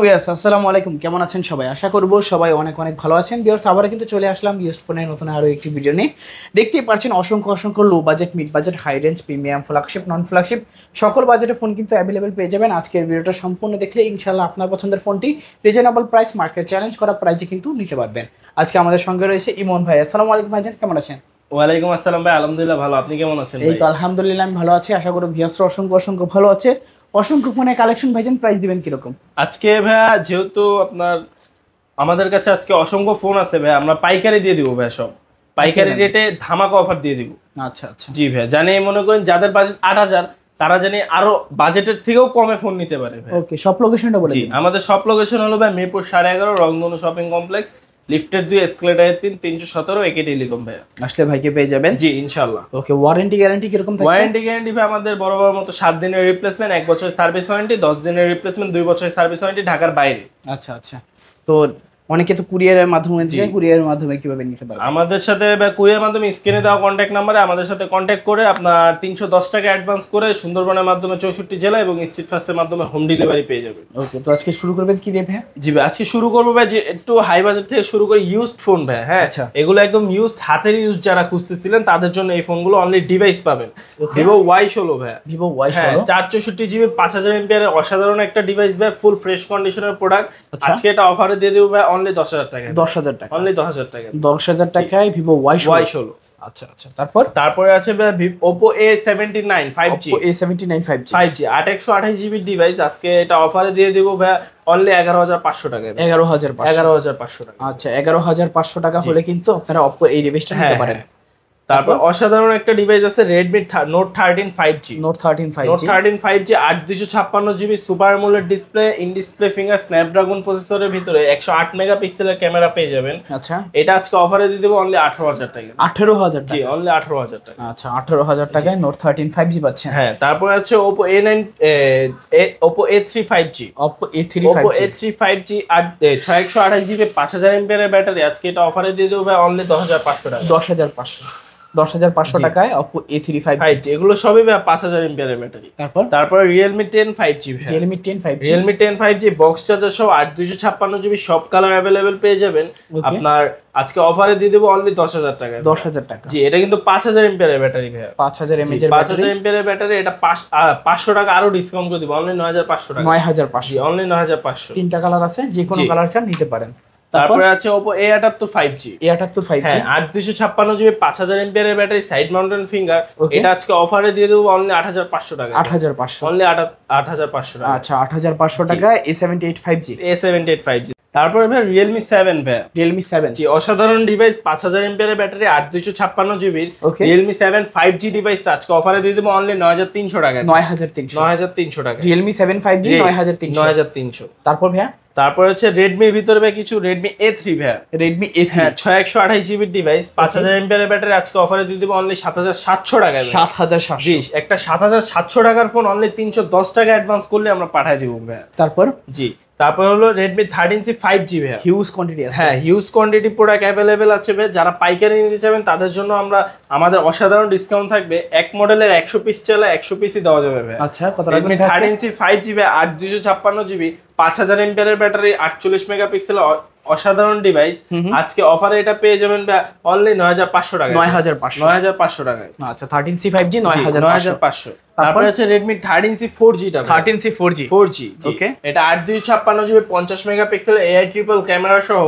Viewers আসসালামু আলাইকুম, কেমন আছেন সবাই? আশা করব সবাই অনেক অনেক ভালো আছেন। ভিউয়ার্স আবারও কিন্তু চলে আসলাম ইউজড ফোনের নতুন আরও একটি ভিডিও নিয়ে। দেখতেই পাচ্ছেন অসংখ্য অসংখ্য low budget, mid budget, high range, premium, flagship, non flagship সকল বাজেটের ফোন কিন্তু অ্যাভেলেবেল পেয়ে যাবেন। আজকের ভিডিওটা সম্পূর্ণ দেখলে ইনশাআল্লাহ আপনার পছন্দের ফোনটি রিজনেবল প্রাইস, মার্কেট চ্যালেঞ্জ করা প্রাইসে কিন্তু নিতে পারবেন। আজকে আমাদের সঙ্গে রয়েছে ইমন ভাই। আসসালামু আলাইকুম ভাইজান, কেমন আছেন? ওয়ালাইকুম আসসালাম ভাই, আলহামদুলিল্লাহ ভালো। আপনি কেমন আছেন? এই তো আলহামদুলিল্লাহ আমি ভালো আছি। আশা করি ভিউয়ার্সরা অসংখ্য অসংখ্য ভালো আছে। অসংখ্য ফোনের কালেকশন ভাইজান, প্রাইস দিবেন কিরকম? আজকে ভাইয়া যেহেতু আপনার আমাদের কাছে আজকে অসংখ্য ফোন আছে ভাই, আমরা পাইকারি দিয়ে দিব ভাই, সব পাইকারি রেটে ধামাকা অফার দিয়ে দিব। আচ্ছা আচ্ছা, জি ভাই, জানি মনে করেন যাদের বাজেট 8,000 তারা জানি আরো বাজেটের থেকেও কমে ফোন নিতে পারে ভাই। ওকে, সব লোকেশনটা বলে জি, দিন। আমাদের সব লোকেশন হলো ভাই মিরপুর 11.5 রংধনু শপিং কমপ্লেক্স, লিফটের 2, এসকেলেটরের 3, 317 একে টেলিকম ভাই। আসলে ভাইকে পেয়ে যাবেন। জি ইনশাআল্লাহ। ওকে, ওয়ারেন্টি গ্যারান্টি কিরকম থাকছে? ওয়ারেন্টি গ্যারান্টি ভাই আমাদের বরাবর মতো 7 দিনের রিপ্লেসমেন্ট, 1 বছরের সার্ভিস ওয়ারেন্টি, 10 দিনের রিপ্লেসমেন্ট, 2 বছরের সার্ভিস ওয়ারেন্টি ঢাকার বাইরে। আচ্ছা আচ্ছা, তো অনেকে তো কুরিয়ারের মাধ্যমে যায়, কুরিয়ারের মাধ্যমে কিভাবে নিতে পারবে? আমাদের সাথে বা কুরিয়ার মাধ্যমে স্ক্রিনে দেওয়া কন্ট্যাক্ট নাম্বারে আমাদের সাথে কন্ট্যাক্ট করে আপনার 310 টাকা অ্যাডভান্স করে সুন্দরবনের মাধ্যমে 64 জেলা এবং স্ট্রিট ফাস্টের মাধ্যমে হোম ডেলিভারি পেয়ে যাবে। ওকে, তো আজকে শুরু করবেন কি দিয়ে ভাই? জি ভাই, আজকে শুরু করবো ভাই যে একটু হাই বাজেট থেকে শুরু করে ইউজড ফোন ভাই। হ্যাঁ আচ্ছা, এগুলো একদম ইউজড, হাতের ইউজ যারা খুঁজতেছিলেন তাদের জন্য এই ফোনগুলো অনলি ডিভাইস পাবেন। ভিভো Y16 ভাই, ভিভো ওয়াই হ্যাঁ 464 GB 5000 mAh অসাধারণ একটা ডিভাইস ভাই, ফুল ফ্রেশ কন্ডিশনের প্রোডাক্ট। আজকে এটা অফারে দিয়ে দেবো ভাই অনলি 10,000 টাকা। 10,000 টাকা, অনলি 10,000 টাকা, 10,000 টাকায় ভিভো Y16। আচ্ছা আচ্ছা, তারপরে আছে Oppo A79 5G, Oppo A79 5G 5G 828 GB device. আজকে এটা অফারে দিয়ে দিব ভাই অনলি 11,500 টাকায়। 11,500 টাকা। আচ্ছা, 11,500 টাকা হলে কিন্তু আপনারা Oppo এই ডিভাইসটা নিতে পারেন। তারপর অসাধারণ একটা ডিভাইস আছে Redmi Note 13 5G। Note 13 5G 8 256 GB super AMOLED display, in display finger Snapdragon প্রসেসরের ভিতরে 108 মেগাপিক্সেলের ক্যামেরা পেয়ে যাবেন। আচ্ছা, এটা আজকে অফারে দিয়ে দেব অনলি 18,000 টাকা। 18,000 জি, টাকা, অনলি 18,000 টাকা। আচ্ছা 18,000 টাকায় Note 13 5G পাচ্ছেন। হ্যাঁ, তারপর আছে Oppo A3 5G। Oppo A3 Oppo 5G A3 5G 6128 GB 5000 mAh এর ব্যাটারি। আজকে এটা অফারে দিয়ে দেবো ভাই অনলি 10,500 টাকা। 10,500 টাকায় Oppo A3 5G। এগুলো সবই ভাই 5000 mAh এর ব্যাটারি। তারপর Realme 10 5G ভাই, Realme 10 5G, Realme 10 5G box charger সহ 8 256 GB সব কালার अवेलेबल পেয়ে যাবেন। আপনার আজকে অফারে দিয়ে দেব অনলি 10,000 টাকা। 10,000 টাকা। জি, এটা কিন্তু 5000 mAh এর ব্যাটারি ভাই, 5000 mAh এর ব্যাটারি, 5000 mAh এর ব্যাটারি। এটা 500 টাকা আরো ডিসকাউন্ট করে দিব, অনলি 9,500 টাকা। 9,500, জি, অনলি 9,500। তিনটা কালার আছে, যে কোনো কালার চান নিতে পারেন। তারপরে আছে Oppo A78 5G। A78 5G, হ্যাঁ 8 256 GB 5000 mAh এর ব্যাটারি, সাইড মাউন্টেন ফিঙ্গার। এটা আজকে অফারে দিয়ে দেব অনলি 8,500 টাকা। 8,500, অনলি 8,500 টাকা। আচ্ছা 8,500 টাকায় A78 5G। A78 5G। তারপরে ভাই Realme 7 ভাই, Realme 7 জি অসাধারণ ডিভাইস, 5000 mAh এর ব্যাটারি, 8 256 GB Realme 7 5G ডিভাইসটা আজকে অফারে দিয়ে দেব অনলি 9,300 টাকা। 9,300 টাকা। Realme 7 5G 9,300। তারপর ভাইয়া, তারপর হচ্ছে Redmi ভিতরে ভাই কিছু Redmi A3 ভাই, Redmi A3 হ্যাঁ 6128 GB ডিভাইস, 5000 mAh এর ব্যাটারি। আজকে অফারে দিয়ে দেব অনলি 7,700 টাকা। 7,700, জি, একটা 7,700 টাকার ফোন অনলি 310 টাকা অ্যাডভান্স করলে আমরা পাঠিয়ে দিব ভাই। তারপর জি, তারপর হলো Redmi 13C 5G ভাই, হিউজ কোয়ান্টিটি আছে। হ্যাঁ হিউজ কোয়ান্টিটি প্রোডাক্ট অ্যাভেলেবেল আছে ভাই। যারা পাইকারি নিতে চাবেন তাদের জন্য আমাদের অসাধারণ ডিসকাউন্ট থাকবে। এক মডেলের 100 পিস চাইলে 100 পিসই দেওয়া যাবে ভাই। আচ্ছা, কত Redmi 13C 5G ভাই, 8 256 GB 5000 mAh এর ব্যাটারি, 48 মেগাপিক্সেল অসাধারণ ডিভাইস। আজকে অফারে এটা পেয়ে যাবেন ভাই অনলি 9,500 টাকা। 9,500 টাকায়। আচ্ছা 13C 5G 9,500। তারপর আছে Redmi 13C 4G টা, 13C 4G। ওকে, এটা 8 256 GB 50 megapixel AI triple camera সহ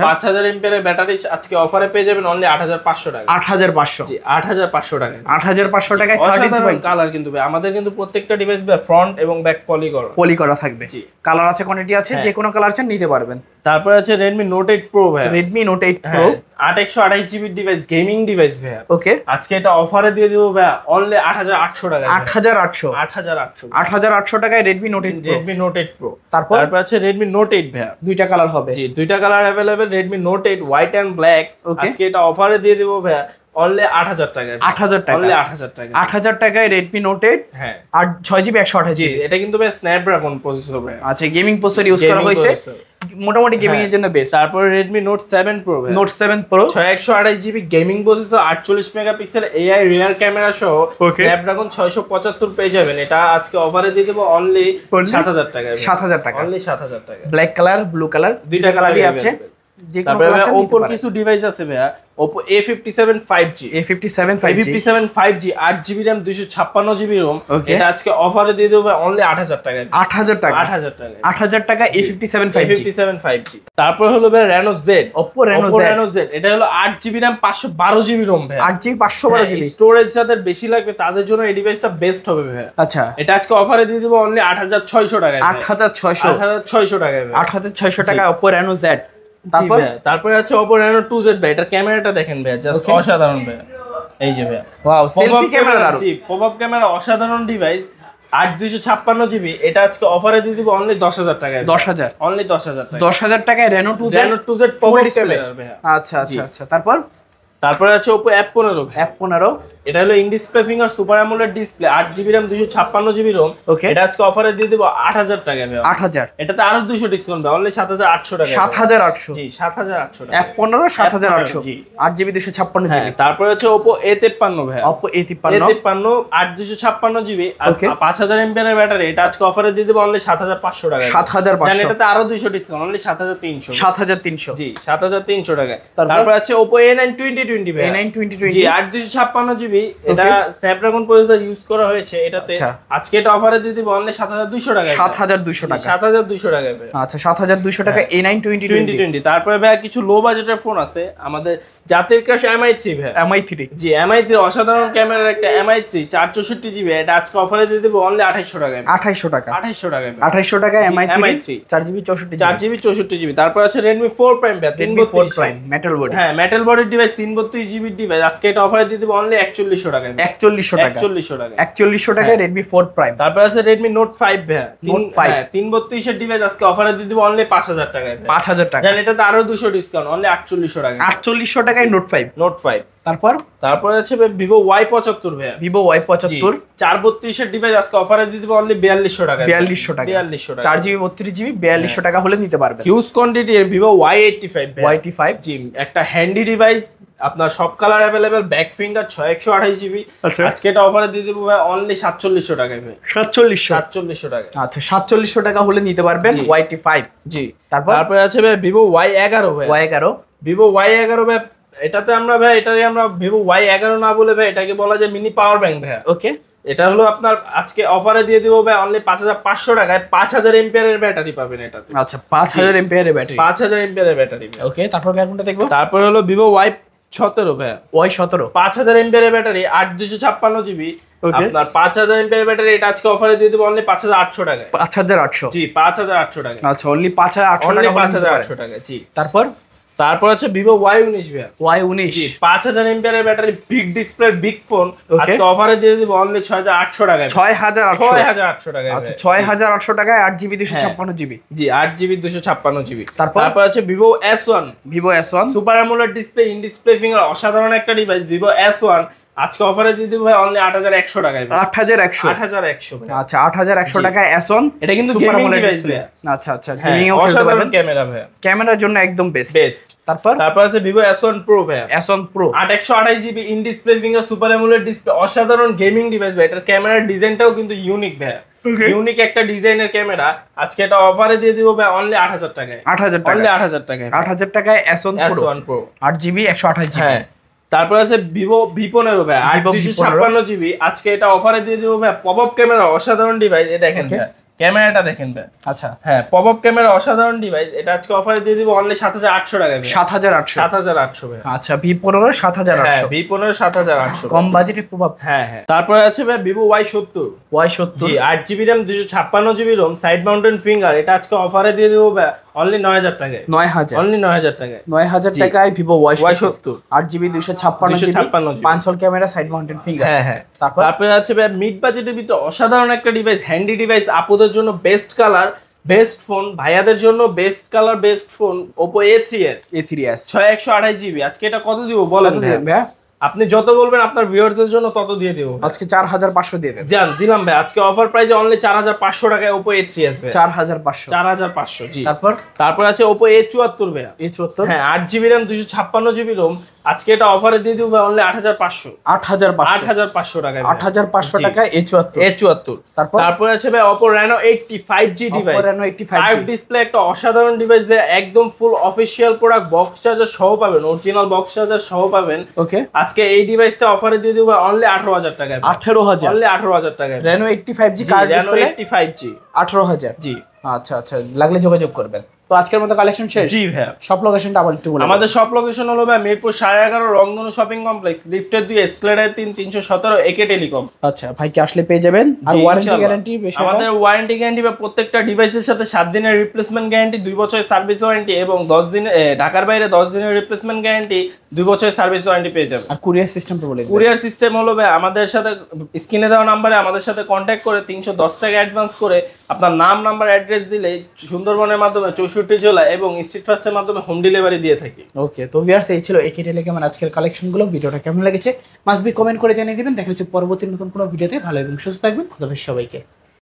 5000 mAh এর ব্যাটারি। আজকে অফারে পেয়ে যাবেন অনলি 8,500 টাকা। 8,500, জি 8,500 টাকা। 8,500 টাকায় 13C 5G। কালার কিন্তু ভাই আমাদের কিন্তু প্রত্যেকটা ডিভাইস ফ্রন্ট এবং ব্যাক পলি করা থাকবে। জি, কালার আছে, কোয়ান্টিটি আছে, যে কোনো কালার চান নিতে পারবেন। তারপর আছে Redmi Note 8 Pro ভাই, Redmi Note 8 Pro 8 GB device, gaming device ভাই। ওকে, আজকে এটা অফারে দিয়ে দেব ভাই অনলি 8,800 টাকা। 8,800 টাকায় Redmi Note 8 Pro। তারপর আছে Redmi Note 8 ভাই, দুইটা কালার হবে। জি, দুইটা colour available Redmi Note 8 white and black. আজকে এটা অফারে দিয়ে দেব ভাই অনলি 8000 টাকা। 8000 টাকা, অনলি 8000 টাকা। 8000 টাকায় Redmi Note 8, হ্যাঁ, আর 6GB 128GB। জি, এটা কিন্তু ভাই স্ন্যাপড্রাগন প্রসেসর ভাই। আচ্ছা, গেমিং প্রসেসর ইউজ করা হয়েছে, মোটামুটি গেমিং এর জন্য বেস্ট। তারপর Redmi Note 7 Pro ভাই। Note 7 Pro 128GB gaming processor, 48 megapixel AI rear camera সহ স্ন্যাপড্রাগন 675 পেয়ে যাবেন। এটা আজকে অফারে দিয়ে দেব অনলি 7000 টাকায়। 7000 টাকা, অনলি 7000 টাকা। ব্ল্যাক কালার, ব্লু কালার, দুইটা কালারই আছে। তারপরে Oppo কিছু ডিভাইস আছে ভাইয়া, Oppo A57 5G, A57 5G 8GB RAM 256GB ROM। এটা আজকে অফারে দিয়ে দেব অনলি 8000 টাকায়। 8000 টাকা, 8000 টাকা, 8000 টাকা A57 5G। তারপর হলো ভাই Reno Z, Oppo Reno Z। এটা হলো 8GB RAM 512GB ROM ভাই। 8GB 512GB স্টোরেজ যাদের বেশি লাগবে তাদের জন্য এই ডিভাইসটা বেস্ট হবে ভাই। আচ্ছা, এটা আজকে অফারে দিয়ে দেব অনলি 8600 টাকায়। 8600 টাকায়, 8600 টাকা Oppo Reno Z। তারপরে আছে Oppo Reno 2Z ভাই। এটার ক্যামেরাটা দেখেন ভাই, জাস্ট অসাধারণ ভাই। এই যে ভাই, ওয়াও, সেলফি ক্যামেরা দারুন। জি, পপআপ ক্যামেরা অসাধারণ ডিভাইস। 8256GB। এটা আজকে অফারে দিয়ে দিব অনলি 10000 টাকায়। 10000, অনলি 10000 টাকা। 10000 টাকায় Reno 2Z পপআপ ক্যামেরা ভাই। আচ্ছা আচ্ছা আচ্ছা, তারপরে আছে Oppo F15। এটা হলো in display finger super AMOLED display, 8GB RAM 256GB ROM। এটা আজকে অফারে দিয়ে দেব 8000 টাকায় ভাই। 8000, এটাতে আরো 200 ডিসকাউন্ট ভাই, অনলি 7800 টাকা। 7800, জি, 7800 টাকা। F15 7800, জি, 8GB 256GB। তারপরে আছে Oppo A53 ভাই। Oppo A53 8 256GB আর 5000 mAh এর ব্যাটারি। এটা আজকে অফারে দিয়ে দেব অনলি 7500 টাকা। 7500, জানেন এটাতে আরো 200 ডিসকাউন্ট, অনলি 7300। 7300, জি, 7300 টাকা। তারপর আছে Oppo A9 2020 ভাই। A9 2020, জি, 8 256GB। এটা স্ন্যাপড্রাগন প্রসেসর ইউজ করা হয়েছে এটাতে। আজকে এটা অফারে দিয়ে দিব অনলি 7200 টাকা। 7200 টাকা, 7200 টাকা ভাই। আচ্ছা, 7200 টাকা A9 2020। তারপরে ভাই কিছু লো বাজেটের ফোন আছে আমাদের, জাতীয় ক্রাশ MI3 ভাই। MI3, জি, MI3 অসাধারণ ক্যামেরার একটা MI3 464GB। এটা আজকে অফারে দিয়ে দেব অনলি 2800 টাকায়। 2800 টাকা, 2800 টাকা, 2800 টাকা MI3 4GB 64GB। তারপর আছে Redmi 4 Prime ভাই, 332 Prime মেটাল বডি। হ্যাঁ, মেটাল বডির ডিভাইস, 332GB ডিভাইস। আজকে এটা অফারে দিয়ে দেব অনলি 4100 টাকায়। 4100 টাকা, 4100 টাকা, 4100 টাকায় Redmi 4 Prime। তারপর আছে Redmi Note 5 ভাই। 332 এর ডিভাইস আজকে অফারে দিয়ে দেব অনলি 5000 টাকায়। 5000 টাকা, জানেন এটাতে আরো 200 ডিসকাউন্ট, অনলি 4800 টাকা। 4800 টাকায় Note 5। তারপর আছে Vivo Y75 ভাই। Vivo Y75 432 এর ডিভাইস আজকে অফারে দিয়ে দেব অনলি 4200 টাকা। 4200 টাকা, 4200 টাকা, 4GB 32GB 4200 টাকা হলে নিতে পারবেন। হিউজ কোয়ান্টিটি এর Vivo Y85 ভাই। Y85, জি, একটা হ্যান্ডি ডিভাইস, আপনার সব colour available, back finger, 128GB। আজকে এটা অফারে দিয়ে দেব ভাই অনলি 4700 টাকায় ভাই। 4700 টাকা। আচ্ছা, 4700 টাকা হলে নিতে পারবেন Y85। জি, তারপর আছে ভাই Vivo Y11 ভাই। Vivo Y11 ভাই। এটাতে আমরা Vivo Y11 না বলে ভাই এটাকে বলা যায় মিনি পাওয়ার ব্যাংক ভাই। ওকে, এটা হলো আপনার আজকে অফারে দিয়ে দিব ভাই অনলি 5500 টাকায়। 5000 mAh এর ব্যাটারি পাবেন এটাতে। আচ্ছা, 5000 mAh এর ব্যাটারি, 5000 mAh এর ব্যাটারি। ওকে, তারপর কোনটা দেখবো? তারপর হলো Vivo Y17 ভাই। Y17 5000 mAh এর ব্যাটারি, 8 256GB। আপনার 5000 mAh এর ব্যাটারি। এটা আজকে অফারে দিয়ে দেব অনলি 5800 টাকায়। 5800, জি, 5800 টাকা। আচ্ছা, অনলি 5800 টাকা, 5800 টাকা। জি, তারপর আছে Vivo Y19 ভাই। Y19, 5000 mAh এর battery, big display, big phone. আজকে অফারে দিয়ে দেব অনলি 6800 টাকায়। 6800 টাকায়। আচ্ছা, 6800 টাকায় 8GB 256GB। জি, 8GB 256GB। তারপর আছে Vivo S1 super AMOLED display, in display finger, অসাধারণ একটা ডিভাইস Vivo S1। আজকে অফারে দিয়ে দেব ভাই অনলি 8100 টাকায়। 8100 ভাই। আচ্ছা, 8100 টাকায় S1। এটা কিন্তু গেমিং ডিভাইস ভাই। আচ্ছা আচ্ছা, গেমিং এও খেলতে অসাধারণ পারবেন। ক্যামেরা ভাই, ক্যামেরার জন্য একদম বেস্ট। তারপর আছে Vivo S1 Pro ভাই। S1 Pro 828GB in display finger super AMOLED display, অসাধারণ গেমিং ডিভাইস ভাই। এটার ক্যামেরার ডিজাইনটাও কিন্তু ইউনিক ভাই। ইউনিক একটা ডিজাইনের ক্যামেরা। আজকে এটা অফারে দিয়ে দিব ভাই অনলি 8000 টাকায়। 8000 টাকা, অনলি 8000 টাকায়। 8000 টাকায় S1 Pro 8GB 128GB। হ্যাঁ, তারপর আছে Vivo V15 ভাই, 8 256GB। আজকে এটা অফারে দিয়ে দিব ভাই। পপআপ ক্যামেরা, অসাধারণ ডিভাইস। এই দেখেন ভাই, ক্যামেরাটা দেখেন ভাই। আচ্ছা, হ্যাঁ, পপআপ ক্যামেরা অসাধারণ ডিভাইস। এটা আজকে অফারে দিয়ে দিব অনলি 7800 টাকায়। 7800 ভাই। আচ্ছা, V15 7800। হ্যাঁ, V15 7800, কম বাজেটে প্রভাব। হ্যাঁ। তারপরে আছে ভাই Vivo Y70 জি, 8GB RAM 256GB ROM, side mountain finger. এটা আজকে অফারে দিয়ে দেব ভাই অনলি 9000 টাকায়। 9000, অনলি 9000 টাকায়। 9000 টাকায় Vivo Y70 8GB 256GB 5 হল ক্যামেরা, সাইড মাউন্টেন ফিঙ্গার। হ্যাঁ। তারপরে আছে ভাই মিড বাজেটের ভিতরে অসাধারণ একটা ডিভাইস, হ্যান্ডি ডিভাইস। আপুদের জন্য বেস্ট কালার, বেস্ট ফোন, ভাইয়াদের জন্য best colour, best phone Oppo A3s 6128GB। আজকে এটা কত দিব বলেন ভাই? আপনি যত বলবেন আপনার ভিউয়ারদের জন্য তত দিয়ে দেবো। আজকে 4500 দিয়ে দেন। জান দিলাম ভাই, আজকে অফার প্রাইসে অনলি 4500 টাকায় Oppo A3s ভাই। 4500 জি। তারপর আছে Oppo A74 ভাই। A74 হ্যাঁ 8GB RAM 256GB ROM, আজকে এটা অফারে দিয়ে দিব ভাই অনলি 8500 টাকায়। 8500 টাকায় A74। তারপর আছে ভাই Oppo Reno 80 5G device. 5 display একটা অসাধারণ ডিভাইস ভাই, একদম ফুল অফিশিয়াল প্রোডাক্ট, বক্স চার্জার সহ পাবেন, অরিজিনাল বক্স চার্জার সহ পাবেন। ওকে, আজকে এই ডিভাইসটা অফারে দিয়ে দিব অনলি 18000 টাকায়। 18000 অনলি 18000 টাকায়। Reno 80 5G card display 80 5G 18000। জি আচ্ছা আচ্ছা, লাগলে যোগাযোগ করবেন। তো আজকের মতো কালেকশন শেষ। জি ভাই। সব লোকেশনটা আবার একটু বলুন। আমাদের সব লোকেশন হলো ভাই মিরপুর 11.5 রংধনু শপিং কমপ্লেক্স, লিফটের 2 এসকেলেটর 3 317 একে টেলিকম। আচ্ছা, ভাইকে আসলে পেয়ে যাবেন। আর ওয়ারেন্টি গ্যারান্টি বিষয়টা, আমাদের ওয়ারেন্টি গ্যারান্টি বা প্রত্যেকটা ডিভাইসের সাথে 7 দিনের রিপ্লেসমেন্ট গ্যারান্টি, 2 বছরের সার্ভিস ওয়ারেন্টি এবং 10 দিন ঢাকার বাইরে 10 দিনের রিপ্লেসমেন্ট গ্যারান্টি, 2 বছরের সার্ভিস ওয়ারেন্টি পেয়ে যাবেন। আর কুরিয়ার সিস্টেমটা বলে দিন। কুরিয়ার সিস্টেম হলো ভাই আমাদের সাথে স্ক্রিনে দেওয়া নম্বরে আমাদের সাথে কন্ট্যাক্ট করে 310 টাকা অ্যাডভান্স করে আপনার নাম নাম্বার অ্যাড্রেস দিলে সুন্দরবনের মাধ্যমে 64 জেলা এবং স্ট্রিট ফাস্টের মাধ্যমে হোম ডেলিভারি দিয়ে থাকি। ওকে, তো ভিউয়ার্স এই ছিল একে টেলিকমের আজকের কালেকশনগুলো। ভিডিওটা কেমন লেগেছে মাস্ট বি কমেন্ট করে জানিয়ে দিবেন। দেখা হচ্ছে পরবর্তী নতুন কোনো ভিডিওতে। ভালো এবং সুস্থ থাকবেন। খোদা হাফেজ সবাইকে।